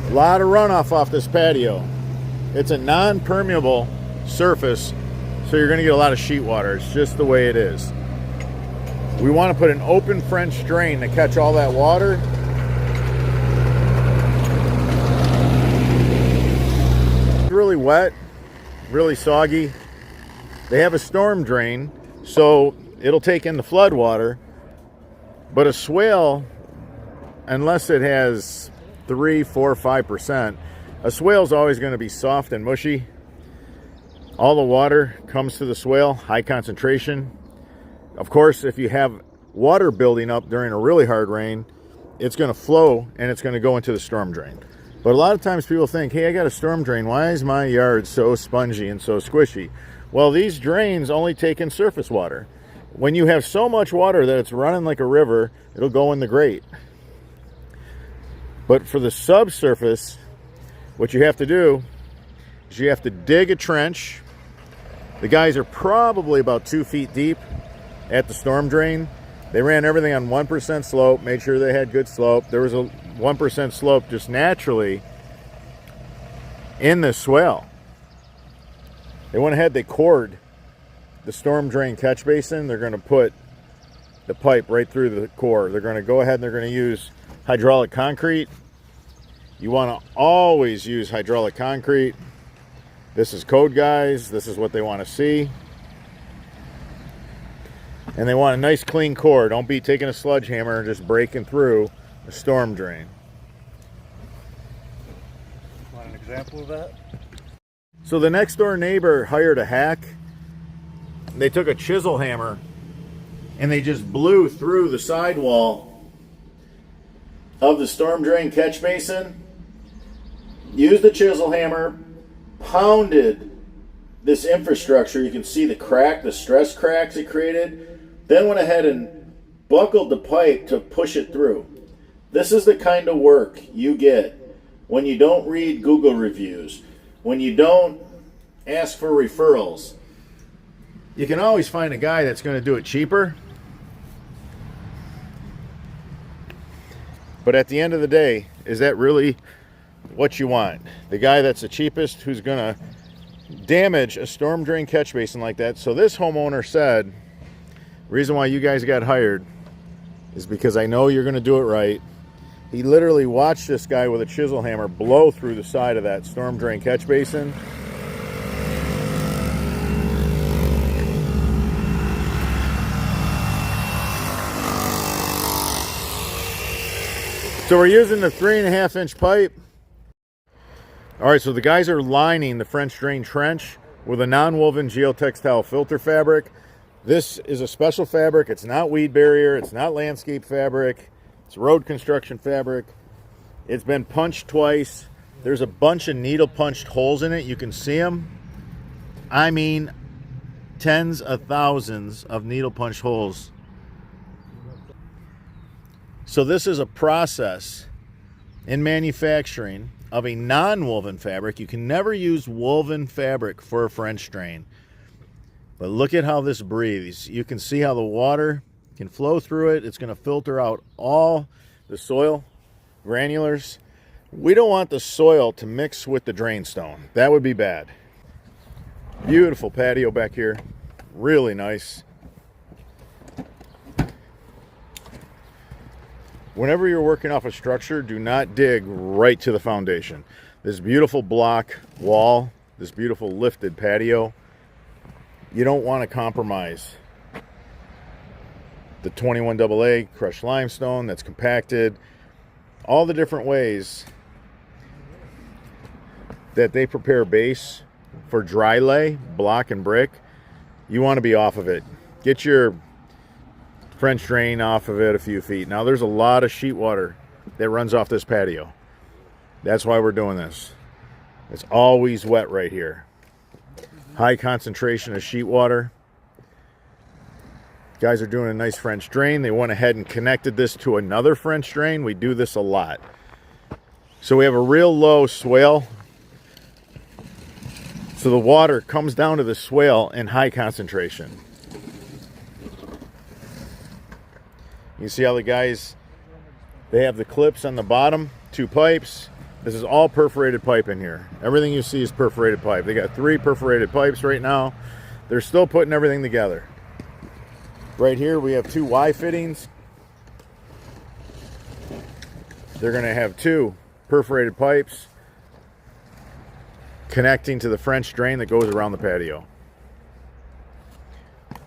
A lot of runoff off this patio. It's a non-permeable surface, so you're going to get a lot of sheet water. It's just the way it is. We want to put an open French drain to catch all that water. It's really wet, really soggy. They have a storm drain, so it'll take in the flood water. But a swale, unless it has 3, 4, 5%, a swale is always going to be soft and mushy. All the water comes to the swale, high concentration. Of course, if you have water building up during a really hard rain, it's going to flow and it's going to go into the storm drain. But a lot of times people think, hey, I got a storm drain. Why is my yard so spongy and so squishy? Well, these drains only take in surface water. When you have so much water that it's running like a river, it'll go in the grate. But for the subsurface, what you have to do is you have to dig a trench. The guys are probably about 2 feet deep at the storm drain. They ran everything on 1% slope, made sure they had good slope. There was a 1% slope just naturally in the swale. They went ahead, they cored the storm drain catch basin. They're going to put the pipe right through the core. They're going to go ahead and they're going to use hydraulic concrete. You want to always use hydraulic concrete. This is code, guys. This is what they want to see. And they want a nice clean core. Don't be taking a sledgehammer and just breaking through a storm drain. Want an example of that? So the next door neighbor hired a hack. They took a chisel hammer and they just blew through the sidewall of the storm drain catch basin. Used the chisel hammer, pounded this infrastructure. You can see the crack, the stress cracks it created. Then went ahead and buckled the pipe to push it through. This is the kind of work you get when you don't read Google reviews, when you don't ask for referrals. You can always find a guy that's going to do it cheaper. But at the end of the day, is that really what you want? The guy that's the cheapest who's going to damage a storm drain catch basin like that. So this homeowner said, the reason why you guys got hired is because I know you're going to do it right. He literally watched this guy with a chisel hammer blow through the side of that storm drain catch basin. So we're using the 3.5-inch pipe. All right, so the guys are lining the French drain trench with a non-woven geotextile filter fabric. This is a special fabric. It's not weed barrier. It's not landscape fabric. It's road construction fabric. It's been punched twice. There's a bunch of needle punched holes in it. You can see them. I mean, tens of thousands of needle punched holes. So this is a process in manufacturing of a non-woven fabric. You can never use woven fabric for a French drain. But look at how this breathes. You can see how the water can flow through it. It's going to filter out all the soil granulars. We don't want the soil to mix with the drain stone. That would be bad. Beautiful patio back here. Really nice. Whenever you're working off a structure, do not dig right to the foundation. This beautiful block wall, this beautiful lifted patio, you don't want to compromise the 21 AA crushed limestone that's compacted, all the different ways that they prepare base for dry lay, block and brick. You want to be off of it. Get your French drain off of it a few feet. Now there's a lot of sheet water that runs off this patio. That's why we're doing this. It's always wet right here. High concentration of sheet water. Guys are doing a nice French drain. They went ahead and connected this to another French drain. We do this a lot. So we have a real low swale. So the water comes down to the swale in high concentration. You see how the guys, they have the clips on the bottom, 2 pipes. This is all perforated pipe in here. Everything you see is perforated pipe. They got 3 perforated pipes right now. They're still putting everything together. Right here we have 2 Y fittings. They're going to have 2 perforated pipes connecting to the French drain that goes around the patio.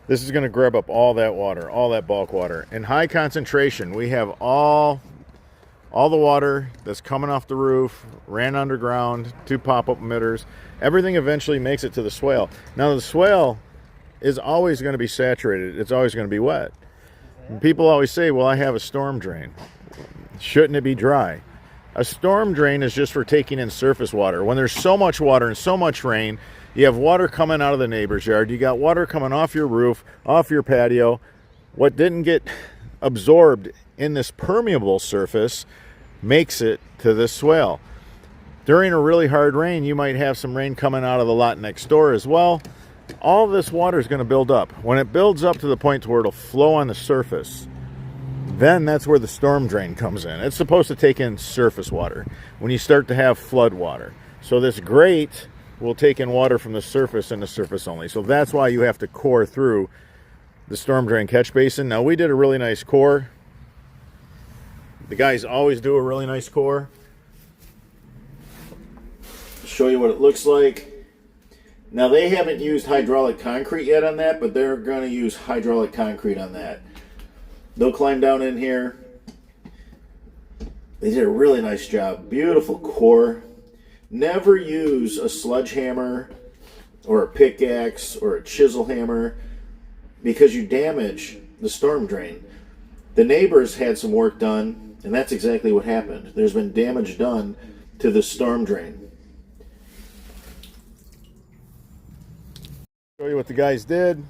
This is going to grab up all that water, all that bulk water. In high concentration, we have all the water that's coming off the roof, ran underground, 2 pop-up emitters. Everything eventually makes it to the swale. Now the swale is always going to be saturated. It's always going to be wet. And people always say, well, I have a storm drain. Shouldn't it be dry? A storm drain is just for taking in surface water. When there's so much water and so much rain, you have water coming out of the neighbor's yard. You got water coming off your roof, off your patio. What didn't get absorbed in this permeable surface makes it to this swale. During a really hard rain, you might have some rain coming out of the lot next door as well. All this water is going to build up. When it builds up to the point where it'll flow on the surface, then that's where the storm drain comes in. It's supposed to take in surface water when you start to have flood water. So this grate will take in water from the surface and the surface only. So that's why you have to core through the storm drain catch basin. Now we did a really nice core. The guys always do a really nice core. Show you what it looks like. Now they haven't used hydraulic concrete yet on that, but they're going to use hydraulic concrete on that. They'll climb down in here. They did a really nice job. Beautiful core. Never use a sledgehammer or a pickaxe or a chisel hammer because you damage the storm drain. The neighbors had some work done, and that's exactly what happened. There's been damage done to the storm drain. Show you what the guys did.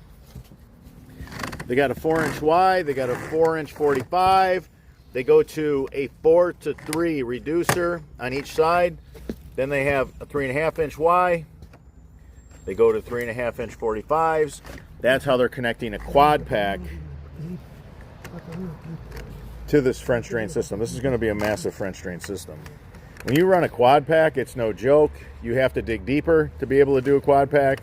They got a 4-inch Y, they got a 4-inch 45. They go to a 4-to-3 reducer on each side. Then they have a 3.5-inch Y. They go to 3.5-inch 45s. That's how they're connecting a quad pack to this French drain system. This is going to be a massive French drain system. When you run a quad pack, it's no joke. You have to dig deeper to be able to do a quad pack.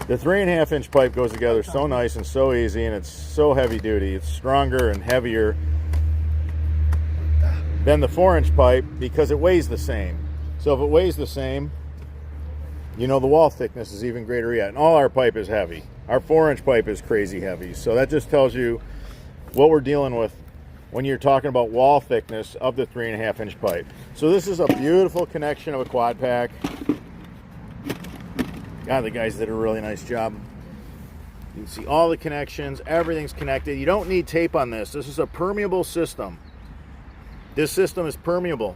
The 3.5-inch pipe goes together so nice and so easy, and it's so heavy duty. It's stronger and heavier than the 4-inch pipe because it weighs the same. So if it weighs the same, you know the wall thickness is even greater yet. And all our pipe is heavy. Our 4-inch pipe is crazy heavy. So that just tells you what we're dealing with when you're talking about wall thickness of the 3.5-inch pipe. So this is a beautiful connection of a quad pack. God, the guys did a really nice job. You can see all the connections. Everything's connected. You don't need tape on this. This is a permeable system. This system is permeable.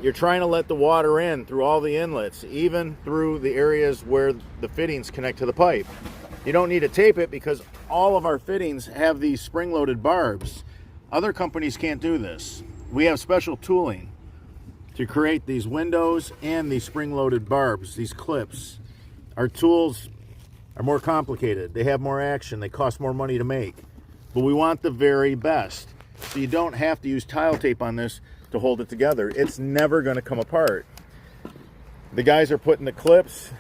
You're trying to let the water in through all the inlets, even through the areas where the fittings connect to the pipe. You don't need to tape it because all of our fittings have these spring-loaded barbs. Other companies can't do this. We have special tooling to create these windows and these spring-loaded barbs, these clips. Our tools are more complicated. They have more action. They cost more money to make. But we want the very best. So you don't have to use tile tape on this to hold it together. It's never going to come apart. The guys are putting the clips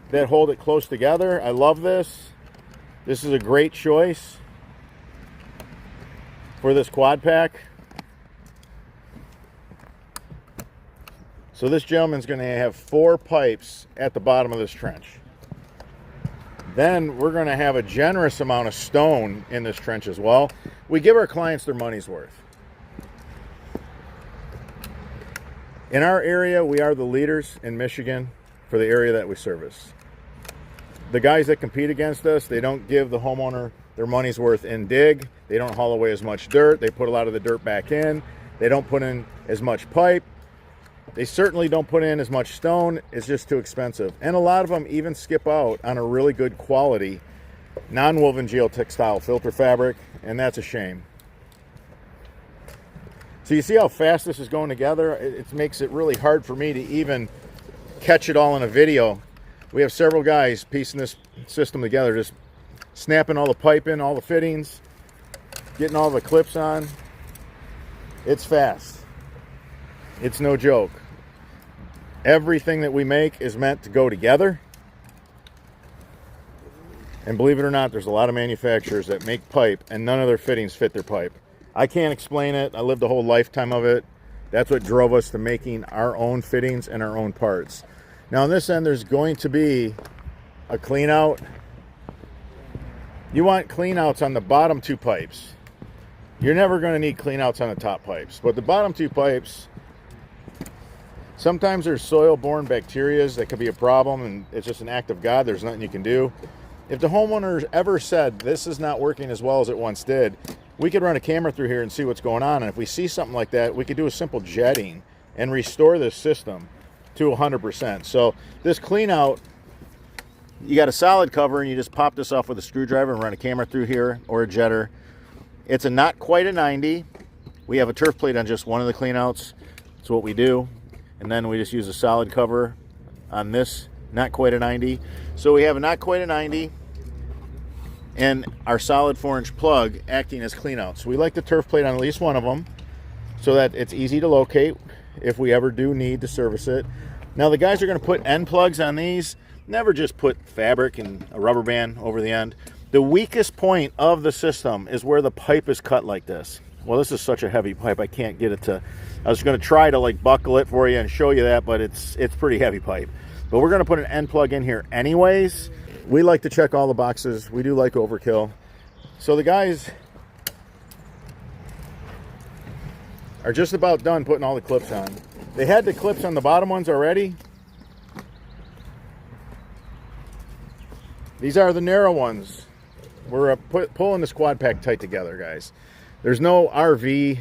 that hold it close together. I love this. This is a great choice for this quad pack. So this gentleman's going to have 4 pipes at the bottom of this trench. Then we're going to have a generous amount of stone in this trench as well. We give our clients their money's worth. In our area, we are the leaders in Michigan for the area that we service. The guys that compete against us, they don't give the homeowner their money's worth in dig. They don't haul away as much dirt. They put a lot of the dirt back in. They don't put in as much pipe. They certainly don't put in as much stone. It's just too expensive. And a lot of them even skip out on a really good quality non-woven geotextile filter fabric, and that's a shame. So you see how fast this is going together? It makes it really hard for me to even catch it all in a video. We have several guys piecing this system together, just snapping all the pipe in, all the fittings. getting all the clips on, it's fast. It's no joke. Everything that we make is meant to go together. And believe it or not, there's a lot of manufacturers that make pipe and none of their fittings fit their pipe. I can't explain it. I lived a whole lifetime of it. That's what drove us to making our own fittings and our own parts. Now on this end, there's going to be a clean out. You want clean outs on the bottom two pipes. You're never going to need clean outs on the top pipes. But the bottom two pipes, sometimes there's soil-borne bacteria that could be a problem, and it's just an act of God. There's nothing you can do. If the homeowner ever said, this is not working as well as it once did, we could run a camera through here and see what's going on. And if we see something like that, we could do a simple jetting and restore this system to 100%. So this clean out, you got a solid cover and you just pop this off with a screwdriver and run a camera through here or a jetter. It's a not quite a 90. We have a turf plate on just one of the clean outs. That's what we do. And then we just use a solid cover on this, not quite a 90. So we have a not quite a 90 and our solid 4-inch plug acting as clean out. So we like the turf plate on at least one of them so that it's easy to locate if we ever do need to service it. Now the guys are going to put end plugs on these. Never just put fabric and a rubber band over the end. The weakest point of the system is where the pipe is cut like this. Well, this is such a heavy pipe, I can't get it to, I was going to try to like buckle it for you and show you that, but it's pretty heavy pipe. But we're going to put an end plug in here anyways. We like to check all the boxes. We do like overkill. So the guys are just about done putting all the clips on. They had the clips on the bottom ones already. These are the narrow ones. We're pulling this quad pack tight together, guys. There's no RV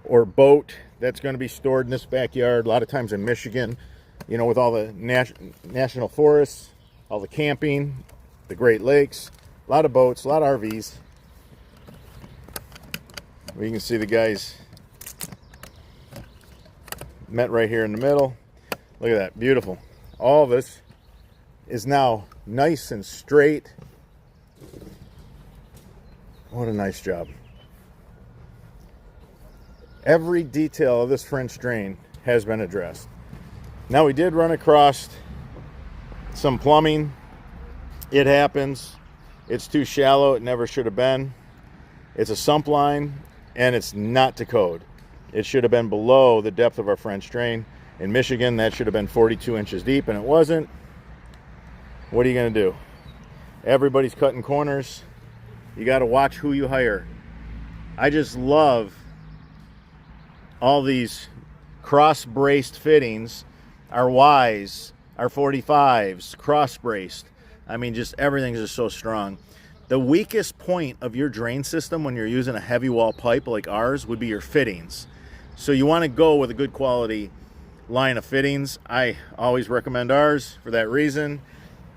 or boat that's going to be stored in this backyard. A lot of times in Michigan, you know, with all the national forests, all the camping, the Great Lakes, a lot of boats, a lot of RVs. You can see the guys met right here in the middle. Look at that, beautiful. All this is now nice and straight. What a nice job. Every detail of this French drain has been addressed. Now we did run across some plumbing. It happens. It's too shallow. It never should have been. It's a sump line and it's not to code. It should have been below the depth of our French drain. In Michigan, that should have been 42 inches deep and it wasn't. What are you going to do? Everybody's cutting corners. You got to watch who you hire. I just love all these cross-braced fittings, our Ys, our 45s, cross-braced. I mean, just everything's just so strong. The weakest point of your drain system when you're using a heavy wall pipe like ours would be your fittings. So you want to go with a good quality line of fittings. I always recommend ours for that reason,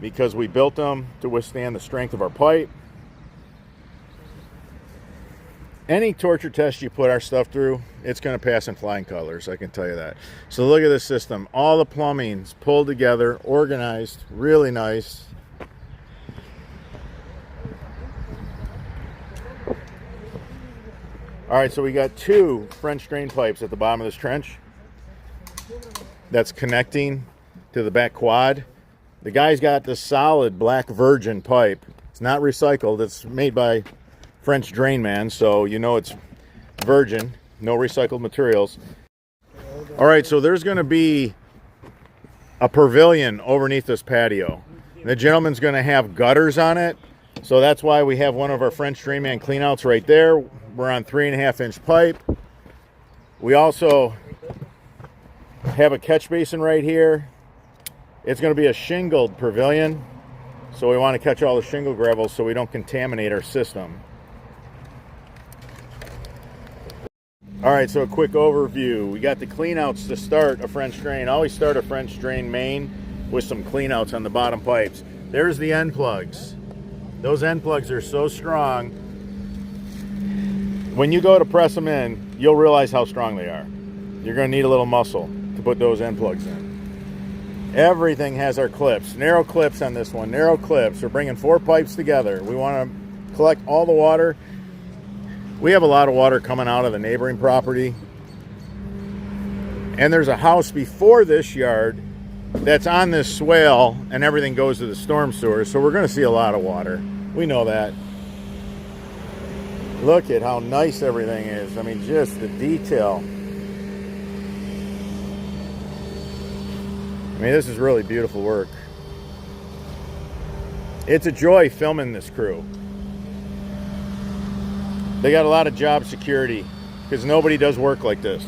because we built them to withstand the strength of our pipe. Any torture test you put our stuff through, it's going to pass in flying colors, I can tell you that. So look at this system. All the plumbing's pulled together, organized, really nice. All right, so we got two French drain pipes at the bottom of this trench that's connecting to the back quad. The guy's got this solid black virgin pipe. It's not recycled. It's made by French Drain Man, so you know it's virgin, no recycled materials. All right, so there's going to be a pavilion underneath this patio. The gentleman's going to have gutters on it, so that's why we have one of our French Drain Man cleanouts right there. We're on 3.5-inch pipe. We also have a catch basin right here. It's going to be a shingled pavilion, so we want to catch all the shingle gravel so we don't contaminate our system. All right, so a quick overview. We got the cleanouts to start a French drain. Always start a French drain main with some cleanouts on the bottom pipes. There's the end plugs. Those end plugs are so strong. When you go to press them in, you'll realize how strong they are. You're going to need a little muscle to put those end plugs in. Everything has our clips. Narrow clips on this one. Narrow clips. We're bringing 4 pipes together. We want to collect all the water. We have a lot of water coming out of the neighboring property. And there's a house before this yard that's on this swale, and everything goes to the storm sewer. So we're going to see a lot of water. We know that. Look at how nice everything is. I mean, just the detail. I mean, this is really beautiful work. It's a joy filming this crew. They got a lot of job security because nobody does work like this.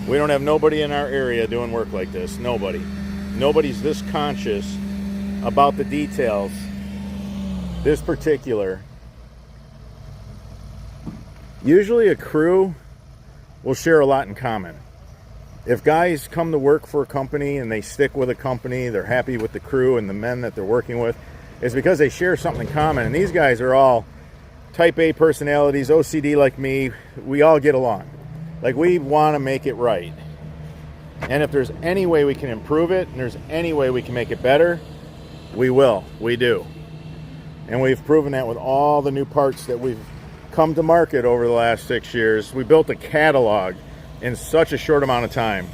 We don't have nobody in our area doing work like this. Nobody. Nobody's this conscious about the details. This particular. Usually a crew will share a lot in common. If guys come to work for a company and they stick with a company, they're happy with the crew and the men that they're working with, it's because they share something in common. And these guys are all type A personalities, OCD like me. We all get along. Like, we want to make it right. And if there's any way we can improve it, and there's any way we can make it better, we will. We do. And we've proven that with all the new parts that we've come to market over the last 6 years. We built a catalog in such a short amount of time.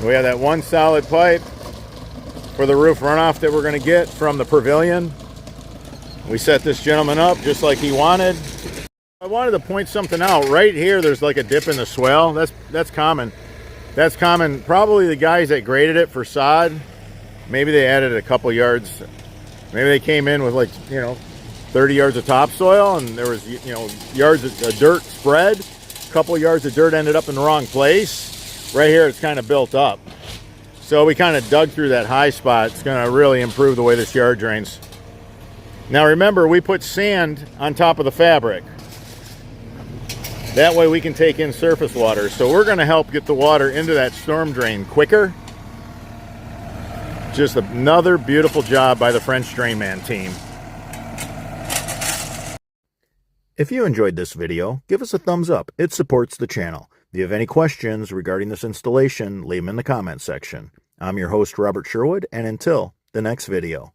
We have that one solid pipe for the roof runoff that we're going to get from the pavilion. We set this gentleman up just like he wanted. I wanted to point something out. Right here, there's like a dip in the swale. That's common. That's common. Probably the guys that graded it for sod, maybe they added a couple yards. Maybe they came in with, like, 30 yards of topsoil, and there was, yards of dirt spread. A couple yards of dirt ended up in the wrong place. Right here, it's kind of built up. So we kind of dug through that high spot. It's going to really improve the way this yard drains. Now remember, we put sand on top of the fabric. That way we can take in surface water. So we're going to help get the water into that storm drain quicker. Just another beautiful job by the French Drain Man team. If you enjoyed this video, give us a thumbs up. It supports the channel. If you have any questions regarding this installation, leave them in the comments section. I'm your host, Robert Sherwood, and until the next video.